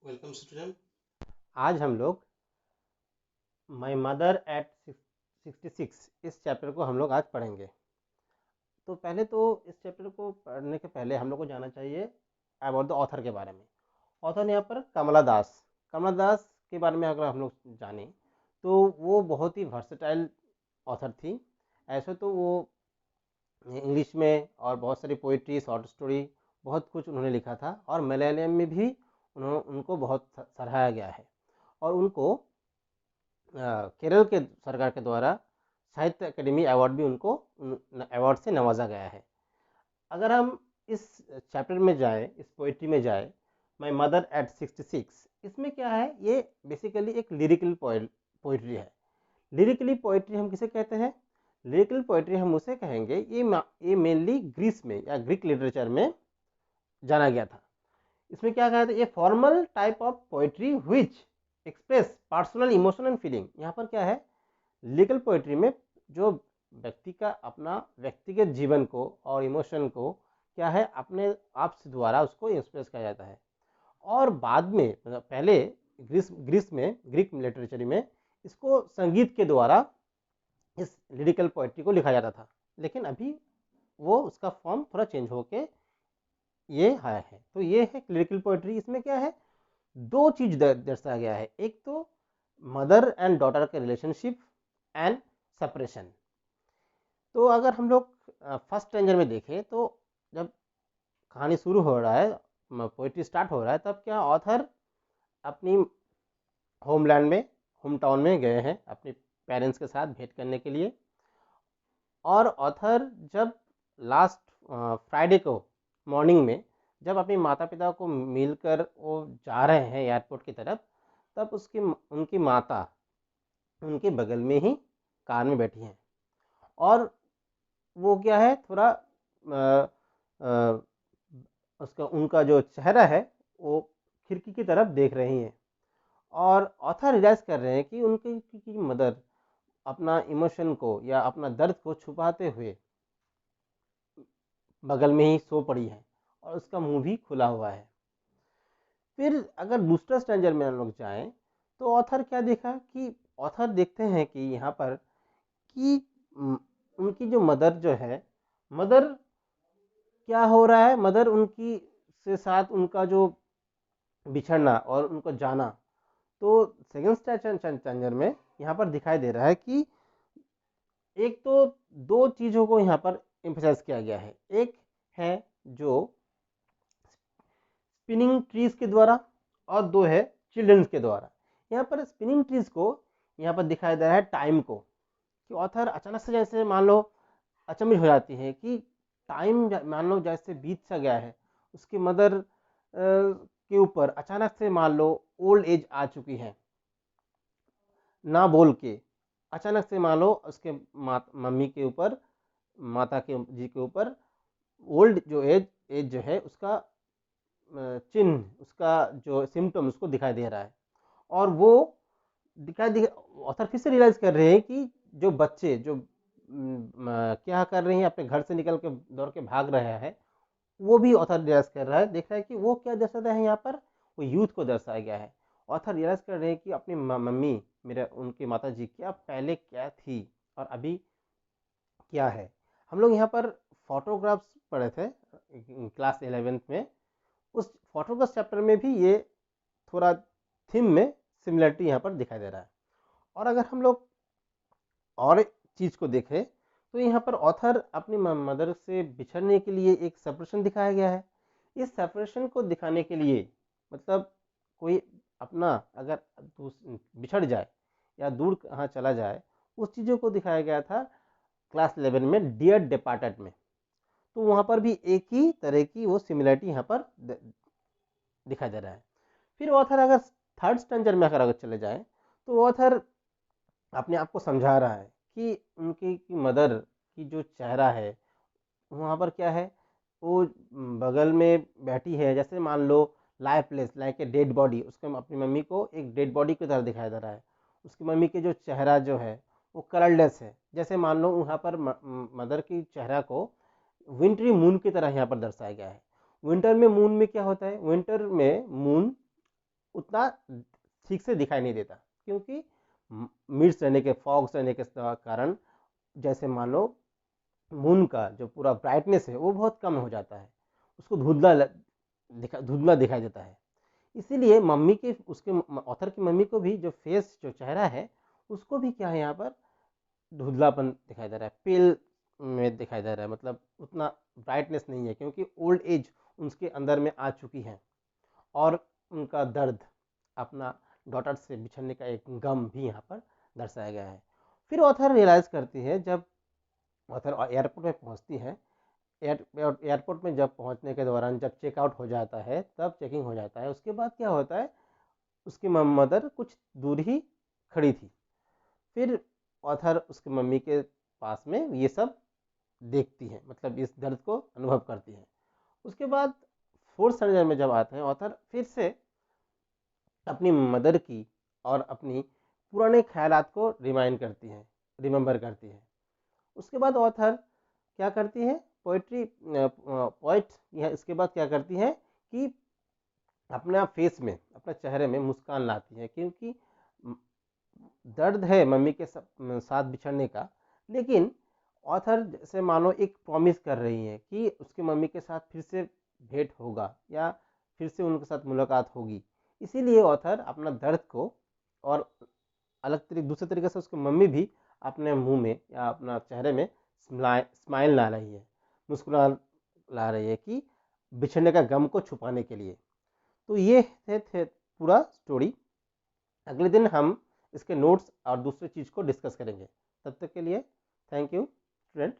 Welcome student. आज हम लोग माई मदर एट 66 इस चैप्टर को हम लोग आज पढ़ेंगे। तो पहले तो इस चैप्टर को पढ़ने के पहले हम लोग को जानना चाहिए अबाउट द ऑथर के बारे में। ऑथर यहाँ पर कमला दास के बारे में अगर हम लोग जानें तो वो बहुत ही वर्सेटाइल ऑथर थी। ऐसे तो वो इंग्लिश में और बहुत सारी पोइट्री, शॉर्ट स्टोरी, बहुत कुछ उन्होंने लिखा था और मलयालम में भी उनको बहुत सराहा गया है और उनको केरल के सरकार के द्वारा साहित्य अकेडमी अवार्ड भी उनको अवार्ड से नवाजा गया है। अगर हम इस चैप्टर में जाएं, इस पोइट्री में जाएं, माई मदर एट 66, इसमें क्या है, ये बेसिकली एक लिरिकल पोइट्री है। लिरिकली पोइट्री हम किसे कहते हैं? लिरिकल पोइट्री हम उसे कहेंगे, ये मेनली ग्रीस में या ग्रीक लिटरेचर में जाना गया था। इसमें क्या कहा था, ये formal type of poetry which express personal emotion and feeling. यहाँ पर क्या है, लीगल पोइट्री में जो व्यक्ति का अपना व्यक्तिगत जीवन को और इमोशन को क्या है अपने आप से द्वारा उसको एक्सप्रेस किया जाता है। और बाद में मतलब पहले ग्रीस में ग्रीक लिटरेचर में इसको संगीत के द्वारा इस लिरिकल पोइट्री को लिखा जाता था, लेकिन अभी वो उसका फॉर्म थोड़ा चेंज होके ये आया है। तो ये है लिरिकल पोइट्री। इसमें क्या है, दो चीज दर्शाया गया है, एक तो मदर एंड डॉटर के रिलेशनशिप एंड सेपरेशन। तो अगर हम लोग फर्स्ट स्ट्रेंजर में देखें तो जब कहानी शुरू हो रहा है, पोइट्री स्टार्ट हो रहा है, तब क्या ऑथर अपनी होमलैंड में, होम टाउन में गए हैं अपने पेरेंट्स के साथ भेंट करने के लिए। और ऑथर जब लास्ट फ्राइडे को मॉर्निंग में जब अपने माता पिता को मिलकर वो जा रहे हैं एयरपोर्ट की तरफ, तब उसकी उनकी माता उनके बगल में ही कार में बैठी हैं और वो क्या है थोड़ा उसका उनका जो चेहरा है वो खिड़की की तरफ देख रही हैं और ऑथर रियलाइज कर रहे हैं कि उनकी मदर अपना इमोशन को या अपना दर्द को छुपाते हुए बगल में ही सो पड़ी है और उसका मुंह भी खुला हुआ है। फिर अगर दूसरा स्टैंडर्ड में हम लोग जाएं तो ऑथर क्या देखा कि ऑथर देखते हैं कि यहाँ पर कि उनकी जो मदर जो है, मदर क्या हो रहा है, मदर उनकी से साथ उनका जो बिछड़ना और उनको जाना। तो सेकंड स्टैंडर्ड में यहाँ पर दिखाई दे रहा है कि एक तो दो चीज़ों को यहाँ पर एम्फसाइज किया गया है। एक है जो स्पिनिंग ट्रीज के द्वारा और दो है चिल्ड्रंस के द्वारा। यहाँ पर स्पिनिंग ट्रीज को यहाँ पर दिखाया जा रहा है टाइम को, कि ऑथर अचानक से जैसे मान लो अचंभित हो जाती है कि टाइम मान लो जैसे बीत सा गया है, उसकी मदर के ऊपर अचानक से मान लो ओल्ड एज आ चुकी है, ना बोल के अचानक से मान लो उसके मम्मी के ऊपर, माता के जी के ऊपर ओल्ड जो एज एज जो है उसका चिन्ह, उसका जो सिम्टम उसको दिखाई दे रहा है। और वो दिखाई ऑथर फिर से रियलाइज कर रहे हैं कि जो बच्चे जो क्या कर रहे हैं, अपने घर से निकल के दौड़ के भाग रहा है, वो भी ऑथर रियलाइज कर रहा है, देख रहा है कि वो क्या दर्शाता है यहाँ पर, वो यूथ को दर्शाया गया है। ऑथर रियलाइज कर रहे हैं कि अपनी मम्मी, मेरे उनकी माता जी क्या पहले क्या थी और अभी क्या है। हम लोग यहाँ पर फोटोग्राफ्स पढ़े थे क्लास 11th में, उस फोटोग्राफ चैप्टर में भी ये थोड़ा थीम में सिमिलरिटी यहाँ पर दिखाई दे रहा है। और अगर हम लोग और चीज़ को देखें तो यहाँ पर ऑथर अपनी मदर से बिछड़ने के लिए एक सेपरेशन दिखाया गया है। इस सेपरेशन को दिखाने के लिए मतलब कोई अपना अगर बिछड़ जाए या दूर कहाँ चला जाए, उस चीज़ों को दिखाया गया था क्लास 11 में डियर डिपार्टेड में। तो वहाँ पर भी एक ही तरह की वो सिमिलरिटी यहाँ पर दिखाई दे रहा है। फिर ऑथर अगर थर्ड स्टैंडर्ड में अगर चले जाए तो ऑथर अपने आप को समझा रहा है कि उनकी मदर की जो चेहरा है वहाँ पर क्या है, वो बगल में बैठी है, जैसे मान लो lifeless like a dead body, उसके अपनी मम्मी को एक डेड बॉडी की तरह दिखाई दे रहा है। उसकी मम्मी के जो चेहरा जो है वो कलरलेस है, जैसे मान लो वहाँ पर मदर की चेहरा को विंटरी मून की तरह यहाँ पर दर्शाया गया है। विंटर में मून में क्या होता है, विंटर में मून उतना ठीक से दिखाई नहीं देता, क्योंकि मिस्ट रहने के, फॉग्स रहने के कारण, जैसे मान लो मून का जो पूरा ब्राइटनेस है वो बहुत कम हो जाता है, उसको धुंधला दिखाई देता है। इसीलिए मम्मी के, उसके ऑथर की मम्मी को भी जो फेस, जो चेहरा है, उसको भी क्या है, यहाँ पर धुंधलापन दिखाई दे रहा है, पेल में दिखाई दे रहा है, मतलब उतना ब्राइटनेस नहीं है, क्योंकि ओल्ड एज उनके अंदर में आ चुकी है। और उनका दर्द, अपना डॉटर से बिछड़ने का एक गम भी यहाँ पर दर्शाया गया है। फिर ऑथर रियलाइज करती है, जब ऑथर एयरपोर्ट में पहुंचती है, एयरपोर्ट में जब पहुंचने के दौरान जब चेकआउट हो जाता है, तब चेकिंग हो जाता है, उसके बाद क्या होता है, उसकी मदर कुछ दूर ही खड़ी थी। फिर ऑथर उसकी मम्मी के पास में ये सब देखती है, मतलब इस दर्द को अनुभव करती है। उसके बाद फोर्थ सर्जन में जब आते हैं, ऑथर फिर से अपनी मदर की और अपनी पुराने ख्यालात को रिमाइंड करती है, रिमेंबर करती है। उसके बाद ऑथर क्या करती है, पोइट यह इसके बाद क्या करती है कि अपना फेस में, अपने चेहरे में मुस्कान लाती है, क्योंकि दर्द है मम्मी के साथ बिछड़ने का, लेकिन ऑथर जैसे मानो एक प्रॉमिस कर रही है कि उसकी मम्मी के साथ फिर से भेंट होगा, या फिर से उनके साथ मुलाकात होगी। इसीलिए ऑथर अपना दर्द को, और दूसरे तरीके से उसकी मम्मी भी अपने मुंह में या अपना चेहरे में स्माइल ला रही है, मुस्कुराहट ला रही है, कि बिछड़ने का गम को छुपाने के लिए। तो ये थे पूरा स्टोरी। अगले दिन हम इसके नोट्स और दूसरे चीज़ को डिस्कस करेंगे। तब तक के लिए थैंक यू स्टूडेंट।